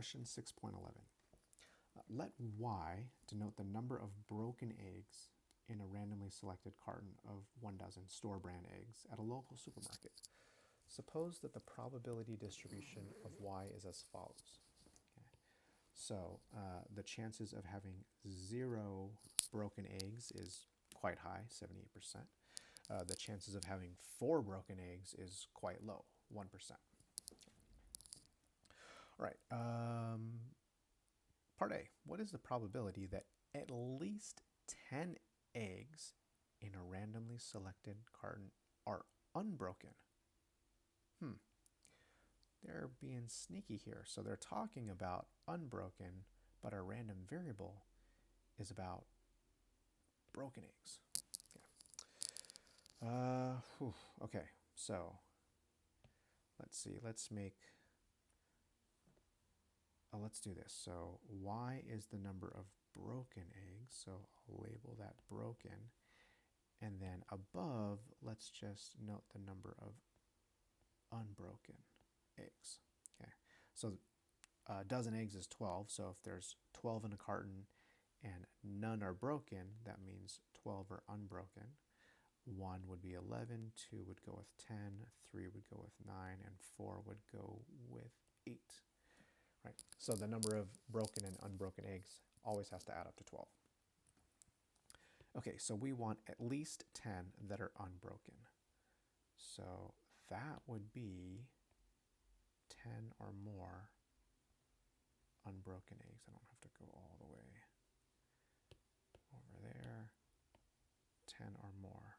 Question 6.11. Let y denote the number of broken eggs in a randomly selected carton of 1 dozen store brand eggs at a local supermarket. Suppose that the probability distribution of y is as follows. Okay. So the chances of having 0 broken eggs is quite high, 78%. The chances of having 4 broken eggs is quite low, 1%. All right. Part A, what is the probability that at least 10 eggs in a randomly selected carton are unbroken? They're being sneaky here. So they're talking about unbroken, but our random variable is about broken eggs. Okay, so let's see. Let's do this. So y is the number of broken eggs. So I'll label that broken. And then above, let's just note the number of unbroken eggs. Okay, so a dozen eggs is 12. So if there's 12 in a carton and none are broken, that means 12 are unbroken. 1 would be 11, 2 would go with 10, 3 would go with 9, and 4 would go with 8. Right? So the number of broken and unbroken eggs always has to add up to 12. Okay, so we want at least 10 that are unbroken. So that would be 10 or more unbroken eggs. I don't have to go all the way over there. 10 or more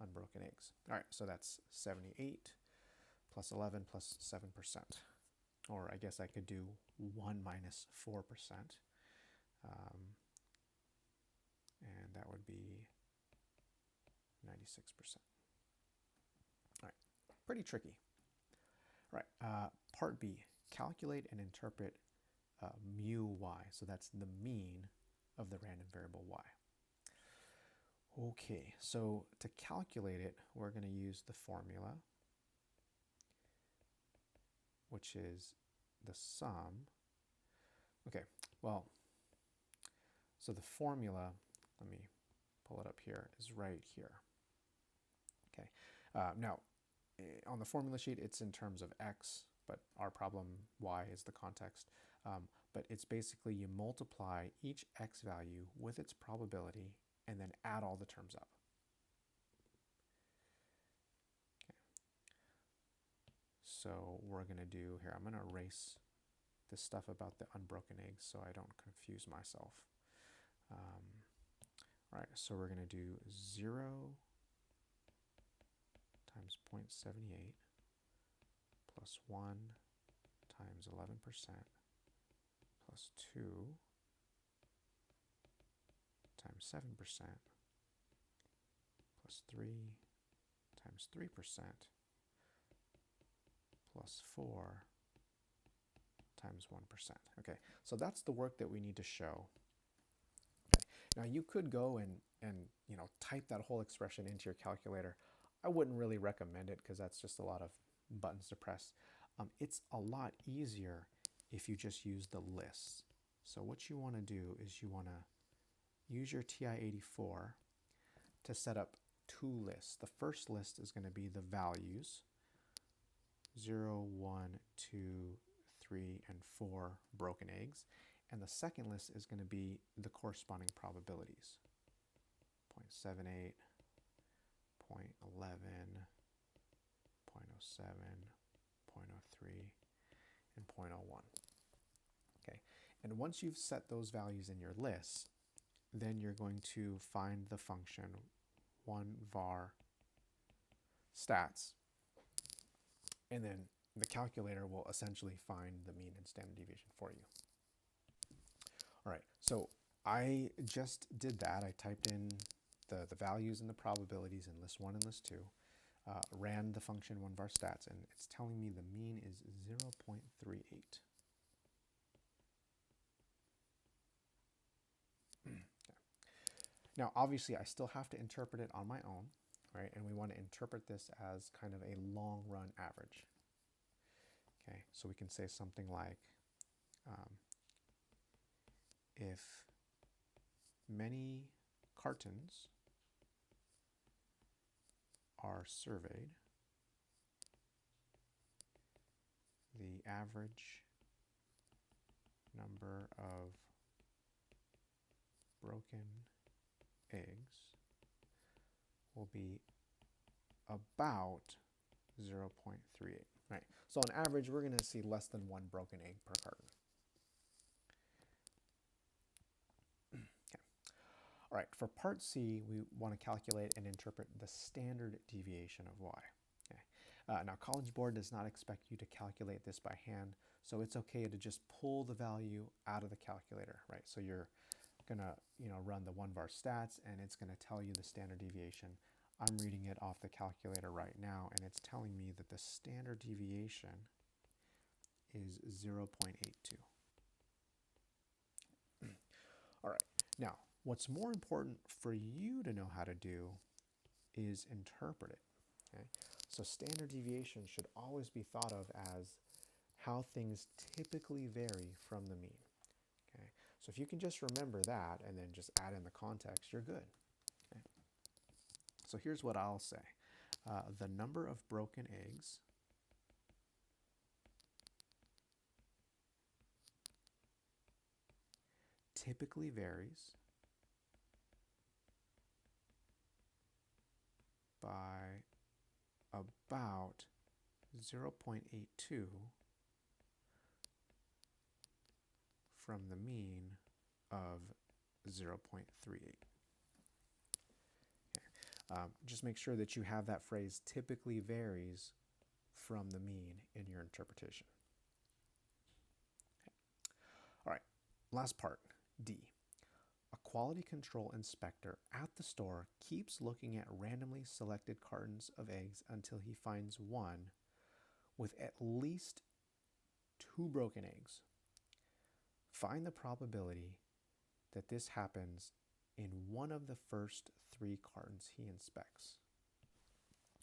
unbroken eggs. All right, so that's 78 plus 11 plus 7%. Or I guess I could do 1 minus 4%. And that would be 96%. All right, pretty tricky. All right, part B, calculate and interpret mu y. So that's the mean of the random variable y. Okay, so to calculate it, we're going to use the formula, which is the sum. Okay, well, so the formula, let me pull it up here, is right here. Okay, now on the formula sheet, it's in terms of x, but our problem, y, is the context. But it's basically you multiply each x value with its probability and then add all the terms up. Okay. So we're going to do here, I'm going to erase this stuff about the unbroken eggs so I don't confuse myself. All right, so we're going to do 0 times 0.78 plus 1 times 11% plus 2 times 7% plus 3 times 3% plus 4 times 1%. Okay, so that's the work that we need to show. Okay. Now you could go and type that whole expression into your calculator. I wouldn't really recommend it because that's just a lot of buttons to press. It's a lot easier if you just use the lists. So what you want to do is you want to use your TI-84 to set up 2 lists. The first list is going to be the values, 0, 1, 2, 3, and 4 broken eggs. And the second list is going to be the corresponding probabilities, 0.78, 0.11, 0.07, 0.03, and 0.01. Okay, and once you've set those values in your list, then you're going to find the function 1var stats, and then the calculator will essentially find the mean and standard deviation for you. All right, so I just did that. I typed in the values and the probabilities in list 1 and list 2, ran the function 1var stats, and it's telling me the mean is 0.38. Okay. Now, obviously, I still have to interpret it on my own, right? And we want to interpret this as kind of a long-run average. Okay, so we can say something like if many cartons are surveyed, the average number of broken eggs will be about 0.38. Right. So on average, we're going to see less than one broken egg per carton. Okay. All right. For part C, we want to calculate and interpret the standard deviation of y. Okay. Now, College Board does not expect you to calculate this by hand, so it's okay to just pull the value out of the calculator, right? So you're gonna, run the 1var stats, and it's gonna tell you the standard deviation. I'm reading it off the calculator right now, and it's telling me that the standard deviation is 0.82. All right, now what's more important for you to know how to do is interpret it. Okay? So standard deviation should always be thought of as how things typically vary from the mean. Okay? So if you can just remember that and then just add in the context, you're good. Okay? So here's what I'll say. The number of broken eggs typically varies by about 0.82 from the mean of 0.38. Okay. Just make sure that you have that phrase typically varies from the mean in your interpretation. Okay. All right, last part, D. A quality control inspector at the store keeps looking at randomly selected cartons of eggs until he finds one with at least 2 broken eggs. Find the probability that this happens in one of the first 3 cartons he inspects.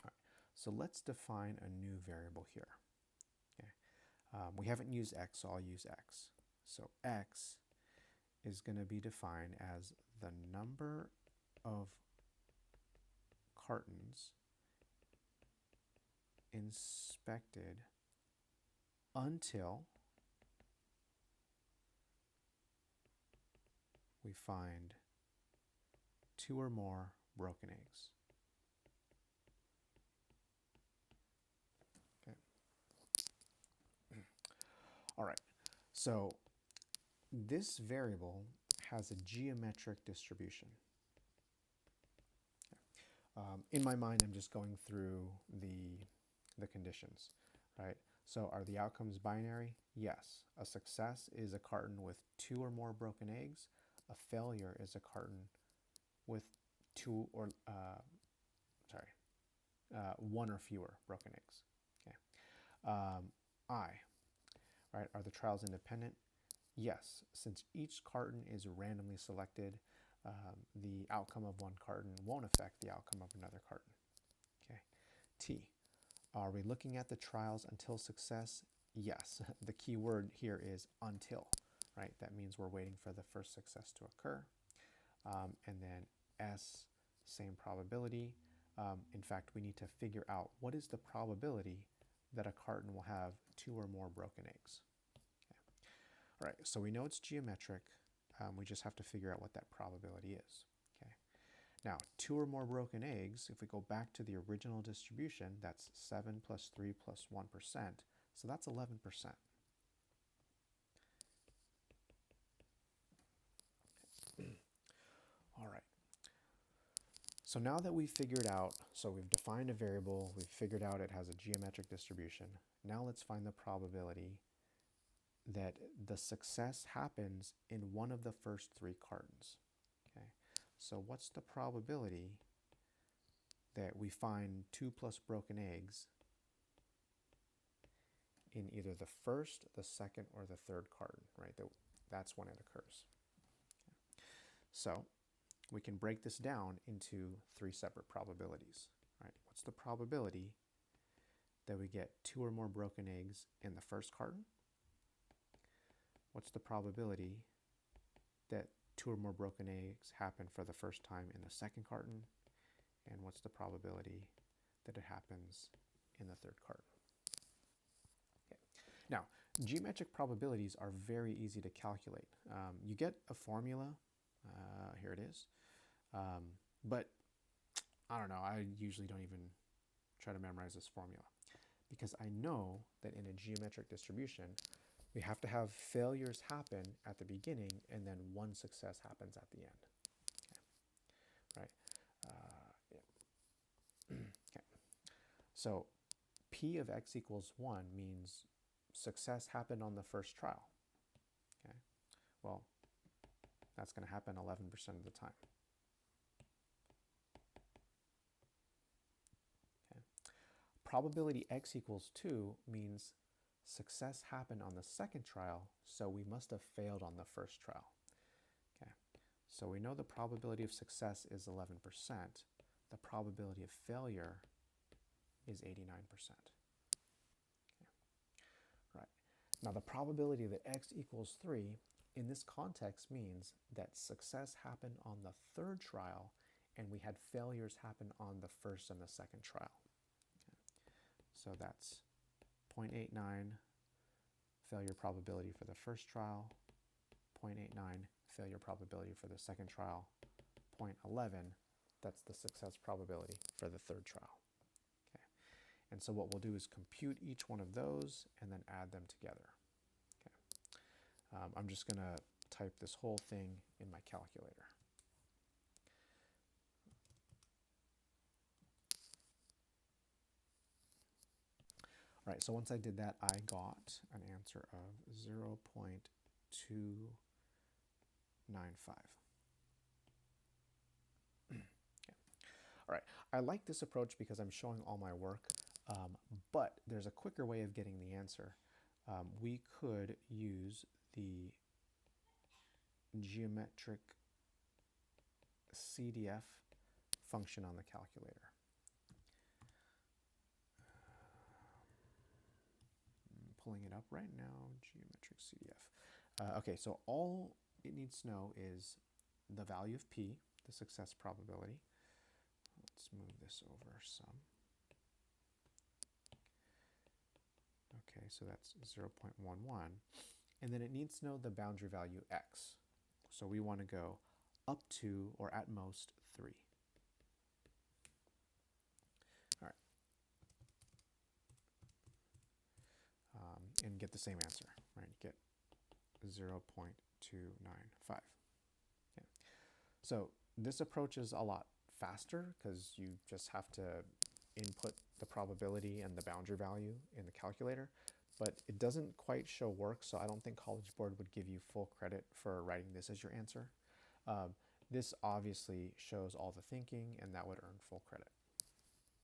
All right, so let's define a new variable here. Okay. We haven't used x, so I'll use x. So x is going to be defined as the number of cartons inspected until we find 2 or more broken eggs. Okay. All right, so this variable has a geometric distribution. Okay. In my mind, I'm just going through the conditions, right? So are the outcomes binary? Yes. A success is a carton with 2 or more broken eggs. A failure is a carton with 1 or fewer broken eggs. Okay. Right? Are the trials independent? Yes. Since each carton is randomly selected, the outcome of one carton won't affect the outcome of another carton. Okay. T. Are we looking at the trials until success? Yes. The key word here is until, right? That means we're waiting for the first success to occur. And then S, same probability. In fact, we need to figure out what is the probability that a carton will have 2 or more broken eggs. Okay. All right, so we know it's geometric. We just have to figure out what that probability is. Okay. Now, 2 or more broken eggs, if we go back to the original distribution, that's 7 plus 3 plus 1%. So that's 11%. All right. So now that we've figured out, so we've defined a variable, we've figured out it has a geometric distribution. Now let's find the probability that the success happens in one of the first 3 cartons. Okay. So what's the probability that we find 2 plus broken eggs in either the first, the second, or the third carton, right? That's when it occurs. Okay. So we can break this down into 3 separate probabilities, right? What's the probability that we get 2 or more broken eggs in the first carton? what's the probability that 2 or more broken eggs happen for the first time in the second carton, and what's the probability that it happens in the third carton. Okay. Now, geometric probabilities are very easy to calculate. You get a formula, here it is, but I don't know, I usually don't even try to memorize this formula because I know that in a geometric distribution, we have to have failures happen at the beginning and then one success happens at the end. Okay. Right? Yeah. Okay. So P of x equals 1 means success happened on the first trial. Okay. Well, that's going to happen 11% of the time. Okay. Probability x equals 2 means success happened on the second trial, so we must have failed on the first trial. Okay. So we know the probability of success is 11%. The probability of failure is 89%. Okay. Right. Now the probability that x equals 3 in this context means that success happened on the third trial and we had failures happen on the first and the second trial. Okay. So that's 0.89 failure probability for the first trial, 0.89 failure probability for the second trial, 0.11, that's the success probability for the third trial. Okay. And so what we'll do is compute each one of those and then add them together. Okay. I'm just going to type this whole thing in my calculator. All right, so once I did that, I got an answer of 0.295. Okay. All right, I like this approach because I'm showing all my work, but there's a quicker way of getting the answer. We could use the geometric CDF function on the calculator. I'm pulling it up right now, geometric CDF. Okay, so all it needs to know is the value of P, the success probability. Let's move this over some. Okay, so that's 0.11. And then it needs to know the boundary value x. So we want to go up to, or at most, 3. All right. And get the same answer, right? Get 0.295. Okay. So this approach is a lot faster because you just have to input the probability and the boundary value in the calculator, but it doesn't quite show work, so I don't think College Board would give you full credit for writing this as your answer. This obviously shows all the thinking, and that would earn full credit.